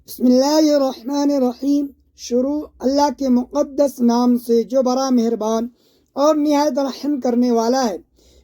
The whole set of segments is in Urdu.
بسم اللہ الرحمن الرحیم۔ شروع اللہ کے مقدس نام سے جو بڑا مہربان اور نہایت رحم کرنے والا ہے۔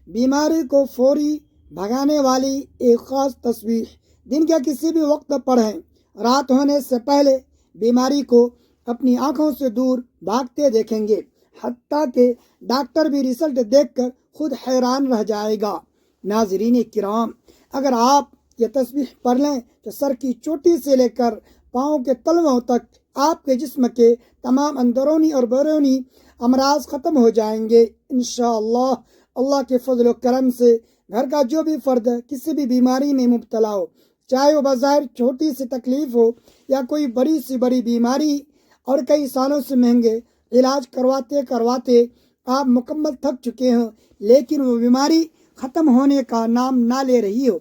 بیماری کو فوری بھگانے والی ایک خاص تسبیح دن کے کسی بھی وقت پڑھیں۔ رات ہونے سے پہلے بیماری کو اپنی آنکھوں سے دور بھاگتے دیکھیں گے، حتیٰ کہ ڈاکٹر بھی رزلٹ دیکھ کر خود حیران رہ جائے گا۔ ناظرین کرام، اگر آپ یہ تسبیح پڑھ لیں تو سر کی چوٹی سے لے کر پاؤں کے تلووں تک آپ کے جسم کے تمام اندرونی اور بیرونی امراض ختم ہو جائیں گے انشاءاللہ۔ اللہ کے فضل و کرم سے گھر کا جو بھی فرد کسی بھی بیماری میں مبتلا ہو، چاہے وہ بظاہر چھوٹی سی تکلیف ہو یا کوئی بڑی بیماری، اور کئی سالوں سے مہنگے علاج کرواتے آپ مکمل تھک چکے ہوں، لیکن وہ بیماری ختم ہونے کا نام نہ لے رہی ہو،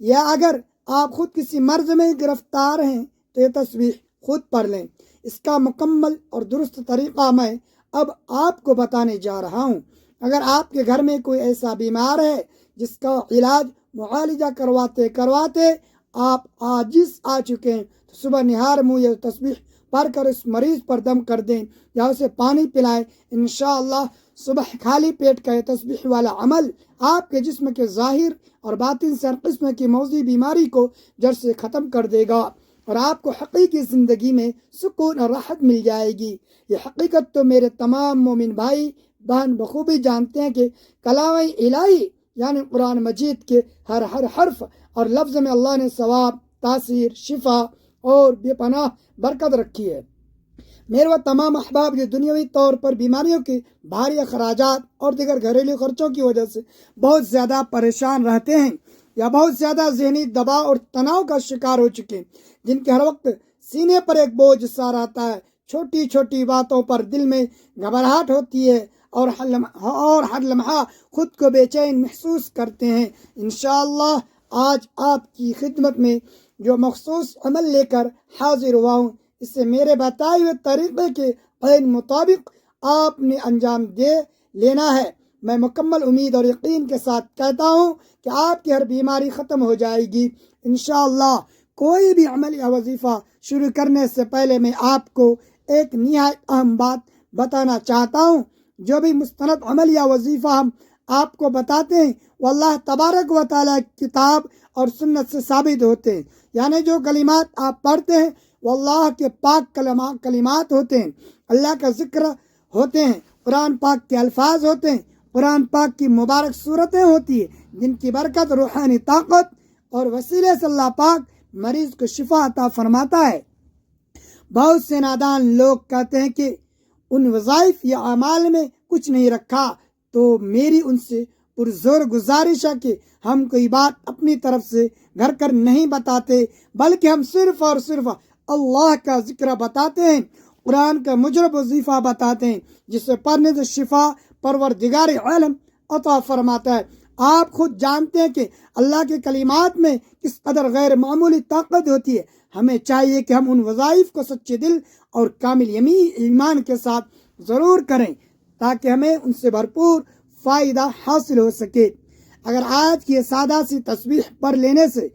یا اگر آپ خود کسی مرض میں گرفتار ہیں تو یہ تسبیح خود پڑھ لیں۔ اس کا مکمل اور درست طریقہ میں اب آپ کو بتانے جا رہا ہوں۔ اگر آپ کے گھر میں کوئی ایسا بیمار ہے جس کا علاج معالجہ کرواتے آپ عاجز آ چکے ہیں، تو صبح نہار منہ یہ تسبیح پڑھ کر اس مریض پر دم کر دیں یا اسے پانی پلائیں۔ انشاءاللہ صبح خالی پیٹ کا یہ تسبیح والا عمل آپ کے جسم کے ظاہر اور باطن سے ہر قسم کی موذی بیماری کو جڑ سے ختم کر دے گا، اور آپ کو حقیقی زندگی میں سکون اور راحت مل جائے گی۔ یہ حقیقت تو میرے تمام مومن بھائی بہن بخوبی جانتے ہیں کہ کلام الہی یعنی قرآن مجید کے ہر حرف اور لفظ میں اللہ نے ثواب، تاثیر، شفا اور بے پناہ برکت رکھی ہے۔ میرے وہ تمام احباب جو دنیاوی طور پر بیماریوں کے بھاری اخراجات اور دیگر گھریلو خرچوں کی وجہ سے بہت زیادہ پریشان رہتے ہیں، یا بہت زیادہ ذہنی دباؤ اور تناؤ کا شکار ہو چکے ہیں، جن کے ہر وقت سینے پر ایک بوجھ سا رہتا ہے، چھوٹی چھوٹی باتوں پر دل میں گھبراہٹ ہوتی ہے، اور ہر لمحہ خود کو بے چین محسوس کرتے ہیں۔ انشاءاللہ آج آپ کی خدمت میں جو مخصوص عمل لے کر حاضر ہوا ہوں، اسے میرے بتائے ہوئے طریقے کے عین مطابق آپ نے انجام دے لینا ہے۔ میں مکمل امید اور یقین کے ساتھ کہتا ہوں کہ آپ کی ہر بیماری ختم ہو جائے گی انشاءاللہ۔ کوئی بھی عمل یا وظیفہ شروع کرنے سے پہلے میں آپ کو ایک نہایت اہم بات بتانا چاہتا ہوں۔ جو بھی مستند عمل یا وظیفہ ہم آپ کو بتاتے ہیں وہ اللہ تبارک و تعالیٰ کی کتاب اور سنت سے ثابت ہوتے ہیں، یعنی جو کلمات آپ پڑھتے ہیں وہ اللہ کے پاک کلمات ہوتے ہیں، اللہ کا ذکر ہوتے ہیں، قرآن پاک کے الفاظ ہوتے ہیں، قرآن پاک کی مبارک صورتیں ہوتی ہیں، جن کی برکت، روحانی طاقت اور وسیلے سے اللہ پاک مریض کو شفا عطا فرماتا ہے۔ بہت سے نادان لوگ کہتے ہیں کہ ان وظائف یا اعمال میں کچھ نہیں رکھا، تو میری ان سے پرزور گزارش ہے کہ ہم کوئی بات اپنی طرف سے گھر کر نہیں بتاتے، بلکہ ہم صرف اور صرف اللہ کا ذکر بتاتے ہیں، قرآن کا مجرب وظیفہ بتاتے ہیں، جسے پڑھنے سے شفا پروردگار عالم عطا فرماتا ہے۔ آپ خود جانتے ہیں کہ اللہ کے کلمات میں کس قدر غیر معمولی طاقت ہوتی ہے۔ ہمیں چاہیے کہ ہم ان وظائف کو سچے دل اور کامل ایمان کے ساتھ ضرور کریں، تاکہ ہمیں ان سے بھرپور فائدہ حاصل ہو سکے۔ اگر آج کی یہ سادہ سی تسبیح پڑھ لینے سے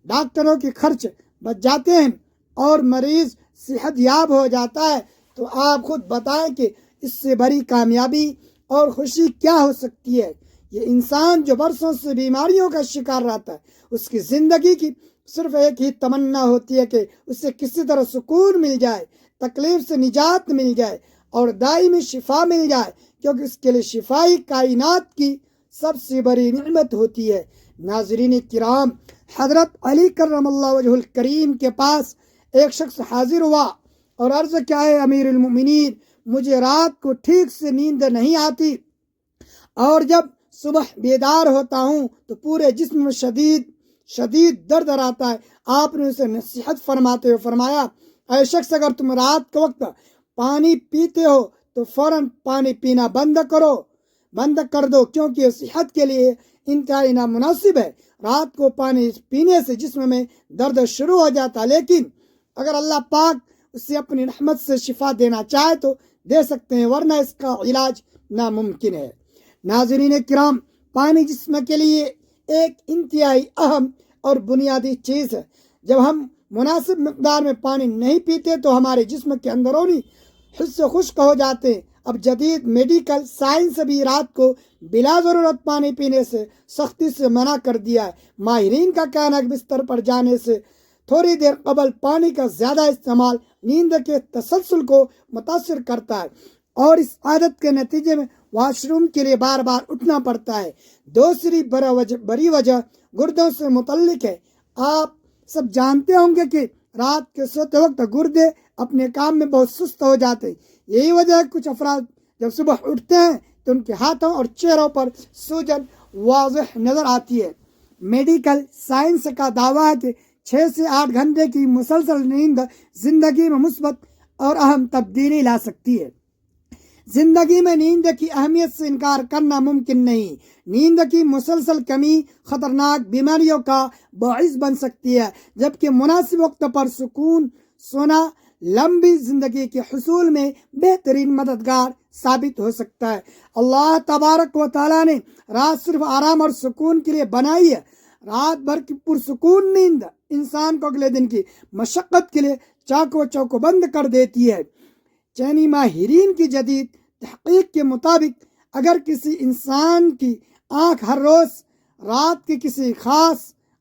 ڈاکٹروں کے خرچ بچ جاتے ہیں اور مریض صحت یاب ہو جاتا ہے، تو آپ خود بتائیں کہ اس سے بڑی کامیابی اور خوشی کیا ہو سکتی ہے۔ یہ انسان جو برسوں سے بیماریوں کا شکار رہتا ہے، اس کی زندگی کی صرف ایک ہی تمنا ہوتی ہے کہ اسے کسی طرح سکون مل جائے، تکلیف سے نجات مل جائے اور دائمی شفا مل جائے، کیونکہ اس کے لیے شفائی کائنات کی سب سے بڑی نعمت ہوتی ہے۔ ناظرین کرام، حضرت علی کرم اللہ وجہ الکریم کے پاس ایک شخص حاضر ہوا اور عرض کیا، ہے امیر المؤمنین، مجھے رات کو ٹھیک سے نیند نہیں آتی، اور جب صبح بیدار ہوتا ہوں تو پورے جسم میں شدید درد رہتا ہے۔ آپ نے اسے نصیحت فرماتے ہوئے فرمایا، اے شخص، اگر تم رات کے وقت پانی پیتے ہو تو فوراً پانی پینا بند کر دو، کیونکہ یہ صحت کے لیے انتہائی نامناسب ہے۔ رات کو پانی پینے سے جسم میں درد شروع ہو جاتا، لیکن اگر اللہ پاک اسے اپنی رحمت سے شفا دینا چاہے تو دے سکتے ہیں، ورنہ اس کا علاج ناممکن ہے۔ ناظرین کرام، پانی جسم کے لیے ایک انتہائی اہم اور بنیادی چیز ہے۔ جب ہم مناسب مقدار میں پانی نہیں پیتے تو ہمارے جسم کے اندرونی حصے خشک ہو جاتے ہیں۔ اب جدید میڈیکل سائنس بھی رات کو بلا ضرورت پانی پینے سے سختی سے منع کر دیا ہے۔ ماہرین کا کہنا ہے کہ بستر پر جانے سے تھوڑی دیر قبل پانی کا زیادہ استعمال نیند کے تسلسل کو متاثر کرتا ہے اور اس عادت کے نتیجے میں واش روم کے لیے بار بار اٹھنا پڑتا ہے۔ دوسری بڑی وجہ گردوں سے متعلق ہے۔ آپ سب جانتے ہوں گے کہ رات کے سوتے وقت گردے اپنے کام میں بہت سست ہو جاتے ہیں۔ یہی وجہ ہے کچھ افراد جب صبح اٹھتے ہیں تو ان کے ہاتھوں اور چہروں پر سوجن واضح نظر آتی ہے۔ میڈیکل سائنس کا دعویٰ ہے کہ 6 سے 8 گھنٹے کی مسلسل نیند زندگی میں مثبت اور اہم تبدیلی لا سکتی ہے۔ زندگی میں نیند کی اہمیت سے انکار کرنا ممکن نہیں۔ نیند کی مسلسل کمی خطرناک بیماریوں کا باعث بن سکتی ہے، جبکہ مناسب وقت پر سکون سونا لمبی زندگی کے حصول میں بہترین مددگار ثابت ہو سکتا ہے۔ اللہ تبارک و تعالیٰ نے رات صرف آرام اور سکون کے لیے بنائی ہے۔ رات بھر کی پرسکون نیند انسان کو اگلے دن کی مشقت کے لیے چاقو بند کر دیتی ہے۔ چینی ماہرین کی جدید تحقیق کے مطابق اگر کسی انسان کی آنکھ ہر روز رات کے کسی خاص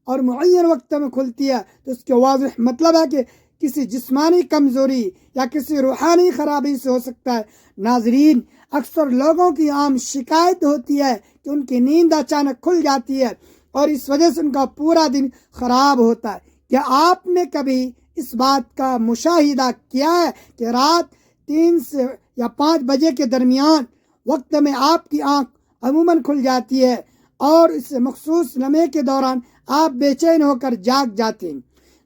اور معین وقت میں کھلتی ہے تو اس کے واضح مطلب ہے کہ کسی جسمانی کمزوری یا کسی روحانی خرابی سے ہو سکتا ہے۔ ناظرین، اکثر لوگوں کی عام شکایت ہوتی ہے کہ ان کی نیند اچانک کھل جاتی ہے اور اس وجہ سے ان کا پورا دن خراب ہوتا ہے۔ کیا آپ نے کبھی اس بات کا مشاہدہ کیا ہے کہ رات 3 سے یا 5 بجے کے درمیان وقت میں آپ کی آنکھ عموماً کھل جاتی ہے اور اس مخصوص لمحے کے دوران آپ بے چین ہو کر جاگ جاتے ہیں؟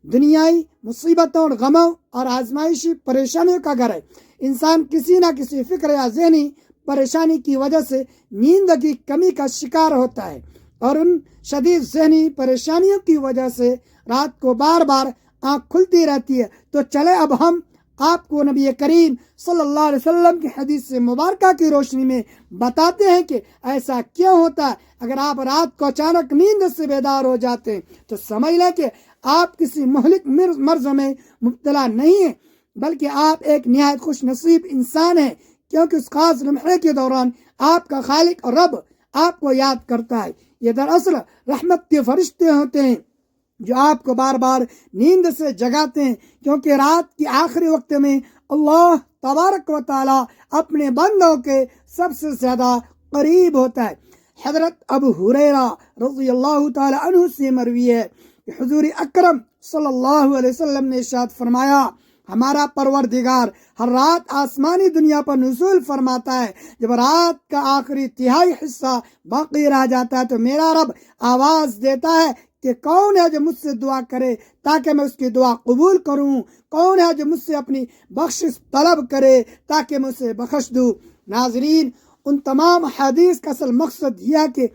دنیائی مصیبتوں اور غموں اور آزمائشی پریشانیوں کا گھر ہے۔ انسان کسی نہ کسی فکر یا ذہنی پریشانی کی وجہ سے نیند کی کمی کا شکار ہوتا ہے اور ان شدید ذہنی پریشانیوں کی وجہ سے رات کو بار بار آنکھ کھلتی رہتی ہے۔ تو چلے اب ہم آپ کو نبی کریم صلی اللہ علیہ وسلم کی حدیث مبارکہ کی روشنی میں بتاتے ہیں کہ ایسا کیوں ہوتا ہے۔ اگر آپ رات کو اچانک نیند سے بیدار ہو جاتے ہیں تو سمجھ لیں کہ آپ کسی مہلک مرض میں مبتلا نہیں ہیں، بلکہ آپ ایک نہایت خوش نصیب انسان ہیں، کیونکہ اس خاص لمحے کے دوران آپ کا خالق اور رب آپ کو یاد کرتا ہے۔ یہ دراصل رحمت کے فرشتے ہوتے ہیں جو آپ کو بار بار نیند سے جگاتے ہیں، کیونکہ رات کے آخری وقت میں اللہ تبارک و تعالی اپنے بندوں کے سب سے زیادہ قریب ہوتا ہے۔ حضرت ابو ہریرہ رضی اللہ تعالی عنہ سے مروی ہے کہ حضور اکرم صلی اللہ علیہ وسلم نے ارشاد فرمایا، ہمارا پروردگار ہر رات آسمانی دنیا پر نزول فرماتا ہے۔ جب رات کا آخری تہائی حصہ باقی رہ جاتا ہے تو میرا رب آواز دیتا ہے کہ کون ہے جو مجھ سے دعا کرے تاکہ میں اس کی دعا قبول کروں، کون ہے جو مجھ سے اپنی بخشش طلب کرے تاکہ میں اسے بخش دوں۔ ناظرین، ان تمام حدیث کا اصل مقصد یہ ہے کہ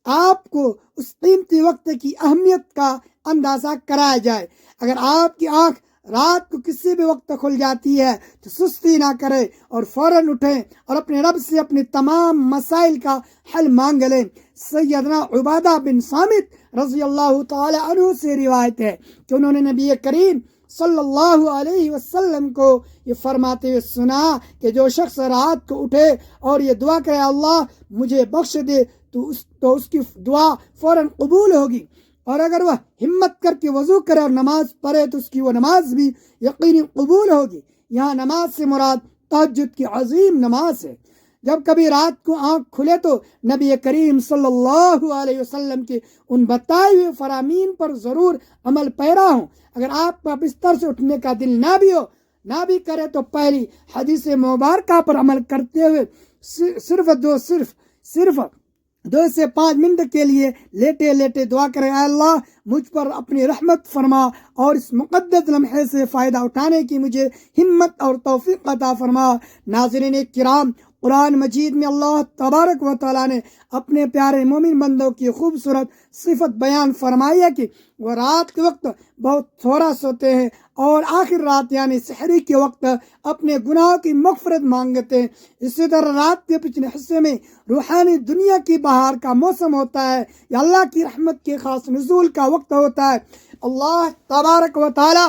آپ کو اس قیمتی وقت کی اہمیت کا اندازہ کرایا جائے۔ اگر آپ کی آنکھ رات کو کسی بھی وقت کھل جاتی ہے تو سستی نہ کرے اور فوراً اٹھیں اور اپنے رب سے اپنے تمام مسائل کا حل مانگ لیں۔ سیدنا عبادہ بن صامت رضی اللہ تعالی عنہ سے روایت ہے کہ انہوں نے نبی کریم صلی اللہ علیہ وسلم کو یہ فرماتے ہوئے سنا کہ جو شخص رات کو اٹھے اور یہ دعا کرے اللہ مجھے بخش دے تو اس کی دعا فوراً قبول ہوگی، اور اگر وہ ہمت کر کے وضو کرے اور نماز پڑھے تو اس کی وہ نماز بھی یقینی قبول ہوگی۔ یہاں نماز سے مراد تہجد کی عظیم نماز ہے۔ جب کبھی رات کو آنکھ کھلے تو نبی کریم صلی اللہ علیہ وسلم کے ان بتائے ہوئے فرامین پر ضرور عمل پیرا ہوں۔ اگر آپ کا بستر سے اٹھنے کا دل نہ بھی کرے تو پہلی حدیث مبارکہ پر عمل کرتے ہوئے صرف 2 سے 5 منٹ کے لیے لیٹے لیٹے دعا کریں، اے اللہ مجھ پر اپنی رحمت فرما اور اس مقدس لمحے سے فائدہ اٹھانے کی مجھے ہمت اور توفیق عطا فرما۔ ناظرین کرام، قرآن مجید میں اللہ تبارک و تعالیٰ نے اپنے پیارے مومن بندوں کی خوبصورت صفت بیان فرمائی ہے کہ وہ رات کے وقت بہت تھوڑا سوتے ہیں اور آخر رات یعنی سحری کے وقت اپنے گناہوں کی مغفرت مانگتے ہیں۔ اسی طرح رات کے پچھلے حصے میں روحانی دنیا کی بہار کا موسم ہوتا ہے یا اللہ کی رحمت کے خاص نزول کا وقت ہوتا ہے۔ اللہ تبارک و تعالیٰ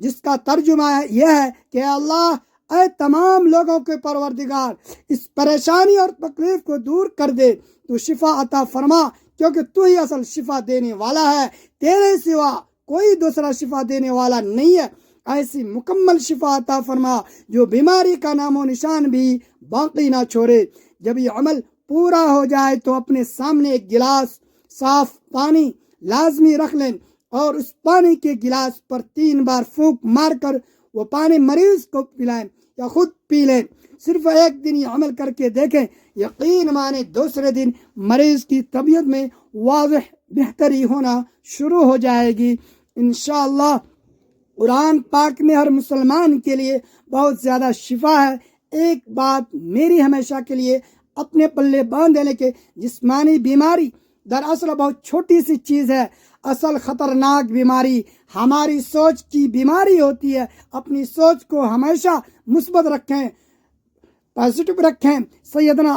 جس کا ترجمہ یہ ہے کہ اللہ اے تمام لوگوں کے پروردگار اس پریشانی اور تکلیف کو دور کر دے، تو شفا عطا فرما، کیونکہ تو ہی اصل شفا دینے والا ہے، تیرے سوا کوئی دوسرا شفا دینے والا نہیں ہے۔ ایسی مکمل شفا عطا فرما جو بیماری کا نام و نشان بھی باقی نہ چھوڑے۔ جب یہ عمل پورا ہو جائے تو اپنے سامنے ایک گلاس صاف پانی لازمی رکھ لیں اور اس پانی کے گلاس پر 3 بار پھونک مار کر وہ پانی مریض کو پلائیں یا خود پی لیں۔ صرف ایک دن یہ عمل کر کے دیکھیں، یقین مانے دوسرے دن مریض کی طبیعت میں واضح بہتری ہونا شروع ہو جائے گی انشاءاللہ۔ قرآن پاک میں ہر مسلمان کے لیے بہت زیادہ شفا ہے۔ ایک بات میری ہمیشہ کے لیے اپنے پلے باندھ دینے کے، جسمانی بیماری دراصل بہت چھوٹی سی چیز ہے، اصل خطرناک بیماری ہماری سوچ کی بیماری ہوتی ہے۔ اپنی سوچ کو ہمیشہ مثبت رکھیں، پازیٹو رکھیں۔ سیدنا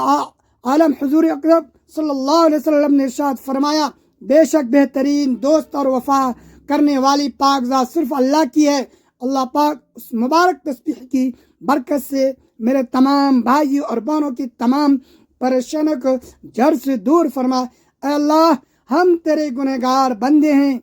عالم حضور اکرم صلی اللہ علیہ وسلم نے ارشاد فرمایا، بے شک بہترین دوست اور وفا کرنے والی پاک ذات صرف اللہ کی ہے۔ اللہ پاک اس مبارک تسبیح کی برکت سے میرے تمام بھائیوں اور بہنوں کی تمام پریشانیوں کو جڑ سے دور فرما۔ اے اللہ، ہم تیرے گنہگار بندے ہیں،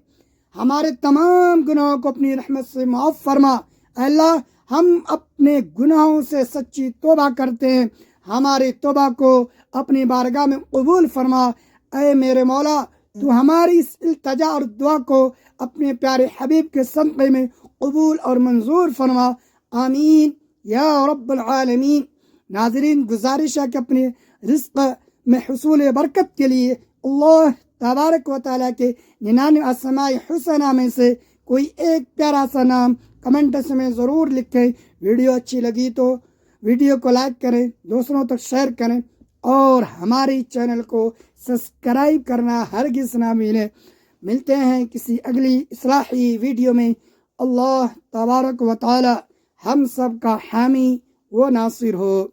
ہمارے تمام گناہوں کو اپنی رحمت سے معاف فرما۔ اے اللہ، ہم اپنے گناہوں سے سچی توبہ کرتے ہیں، ہماری توبہ کو اپنی بارگاہ میں قبول فرما۔ اے میرے مولا، تو ہماری اس التجا اور دعا کو اپنے پیارے حبیب کے صدقے میں قبول اور منظور فرما، آمین یا رب العالمین۔ ناظرین، گزارش ہے کہ اپنے رزق میں حصول برکت کے لیے اللہ تبارک و تعالیٰ کے 99 اسماء حسنہ میں سے کوئی ایک پیارا سا نام کمنٹس میں ضرور لکھیں۔ ویڈیو اچھی لگی تو ویڈیو کو لائک کریں، دوسروں تک شیئر کریں اور ہماری چینل کو سبسکرائب کرنا ہرگز نہ بھولیں۔ ملتے ہیں کسی اگلی اصلاحی ویڈیو میں۔ اللہ تبارک و تعالی ہم سب کا حامی و ناصر ہو۔